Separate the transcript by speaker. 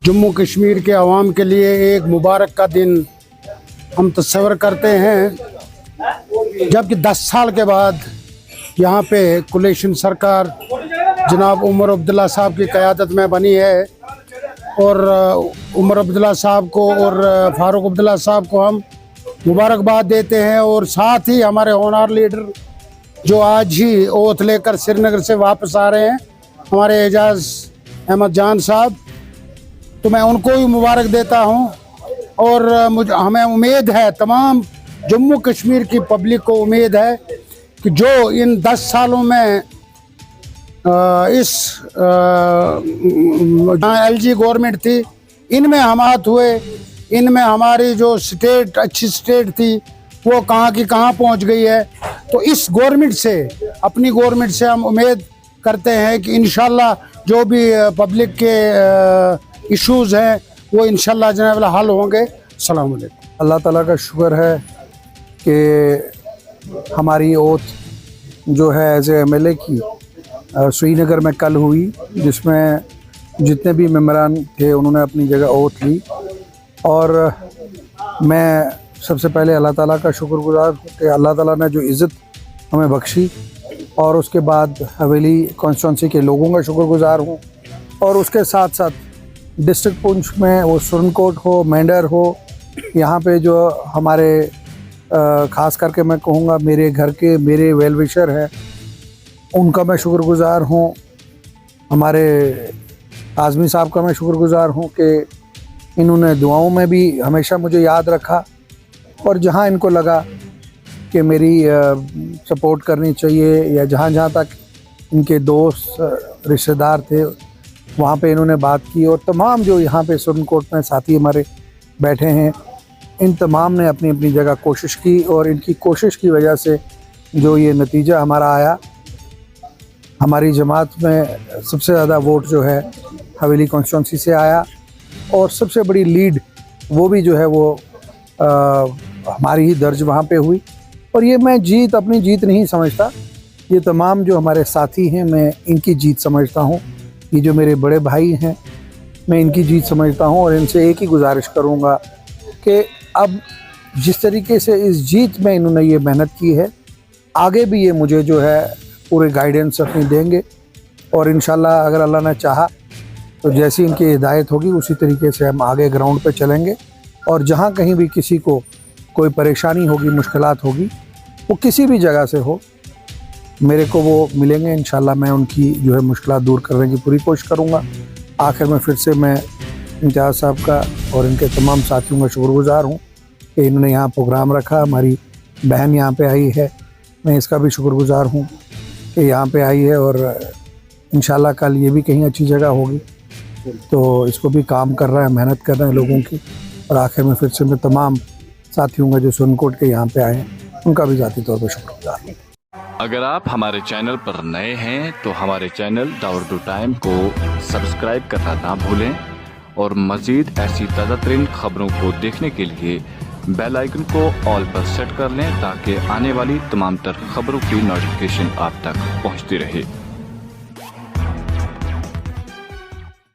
Speaker 1: जम्मू कश्मीर के आवाम के लिए एक मुबारक का दिन हम तस्वर करते हैं, जबकि 10 साल के बाद यहाँ पे कोलिशन सरकार जनाब उमर अब्दुल्ला साहब की क़यादत में बनी है। और उमर अब्दुल्ला साहब को और फारूक अब्दुल्ला साहब को हम मुबारकबाद देते हैं। और साथ ही हमारे होनहार लीडर जो आज ही ओथ लेकर श्रीनगर से वापस आ रहे हैं, हमारे एजाज अहमद जान साहब, तो मैं उनको भी मुबारक देता हूं। और हमें उम्मीद है, तमाम जम्मू कश्मीर की पब्लिक को उम्मीद है कि जो इन 10 सालों में इस LG गवर्नमेंट थी, इनमें हमात हुए, इनमें हमारी जो स्टेट अच्छी स्टेट थी वो कहाँ की कहाँ पहुँच गई है। तो इस गवर्नमेंट से, अपनी गवर्नमेंट से हम उम्मीद करते हैं कि इंशाल्लाह जो भी पब्लिक के इश्यूज़ हैं वो इंशाल्लाह जनाब हल होंगे। अस्सलाम वालेकुम।
Speaker 2: अल्लाह ताला का शुक्र है कि हमारी ओथ जो है एज ए MLA की श्रीनगर में कल हुई, जिसमें जितने भी मेंबरान थे उन्होंने अपनी जगह ओथ ली। और मैं सबसे पहले अल्लाह ताला का शुक्रगुजार हूँ कि अल्लाह ताला ने जो इज़्ज़त हमें बख्शी, और उसके बाद हवेली कॉन्स्टिट्यूंसी के लोगों का शुक्रगुजार हूँ। और उसके साथ साथ डिस्ट्रिक्ट पुंछ में वो सुरनकोट हो, मेंढर हो, यहाँ पे जो हमारे ख़ास करके मैं कहूँगा मेरे घर के मेरे वेल विशर हैं, उनका मैं शुक्रगुजार हूँ। हमारे आज़मी साहब का मैं शुक्रगुजार हूँ कि इन्होंने दुआओं में भी हमेशा मुझे याद रखा, और जहाँ इनको लगा कि मेरी सपोर्ट करनी चाहिए, या जहाँ जहाँ तक इनके दोस्त रिश्तेदार थे वहाँ पे इन्होंने बात की। और तमाम जो यहाँ पे सुरनकोट में साथी हमारे बैठे हैं, इन तमाम ने अपनी अपनी जगह कोशिश की, और इनकी कोशिश की वजह से जो ये नतीजा हमारा आया, हमारी जमात में सबसे ज़्यादा वोट जो है हवेली कॉन्स्टिट्यूंसी से आया, और सबसे बड़ी लीड वो भी जो है वो हमारी ही दर्ज वहाँ पे हुई। और ये मैं जीत अपनी जीत नहीं समझता, ये तमाम जो हमारे साथी हैं मैं इनकी जीत समझता हूँ। ये जो मेरे बड़े भाई हैं मैं इनकी जीत समझता हूँ। और इनसे एक ही गुजारिश करूँगा कि अब जिस तरीके से इस जीत में इन्होंने ये मेहनत की है, आगे भी ये मुझे जो है पूरे गाइडेंस अपनी देंगे। और इंशाल्लाह अगर अल्लाह ने चाहा तो जैसी इनकी हिदायत होगी उसी तरीके से हम आगे ग्राउंड पे चलेंगे। और जहाँ कहीं भी किसी को कोई परेशानी होगी, मुश्किलात होगी, वो किसी भी जगह से हो, मेरे को वो मिलेंगे। इंशाल्लाह मैं उनकी जो है मुश्किलात दूर करने की पूरी कोशिश करूँगा। आखिर में फिर से मैं इम्तियाज़ साहब का और इनके तमाम साथियों का शुक्रगुजार हूँ कि इन्होंने यहाँ प्रोग्राम रखा। हमारी बहन यहाँ पे आई है, मैं इसका भी शुक्रगुजार हूँ कि यहाँ पे आई है। और इंशाल्लाह कल ये भी कहीं अच्छी जगह होगी, तो इसको भी काम कर रहा है, मेहनत कर रहे हैं लोगों की। और आखिर में फिर से मैं तमाम साथियों का जो सुरनकोट के यहाँ पे आए हैं उनका भी ज़ाती तौर पर शुक्रगुजार हूँ।
Speaker 3: अगर आप हमारे चैनल पर नए हैं तो हमारे चैनल दावुर्दू टाइम को सब्सक्राइब करना ना भूलें, और मज़ीद ऐसी ताज़ा तरीन खबरों को देखने के लिए बेल आइकन को ऑल पर सेट कर लें, ताकि आने वाली तमाम तर खबरों की नोटिफिकेशन आप तक पहुंचती रहे।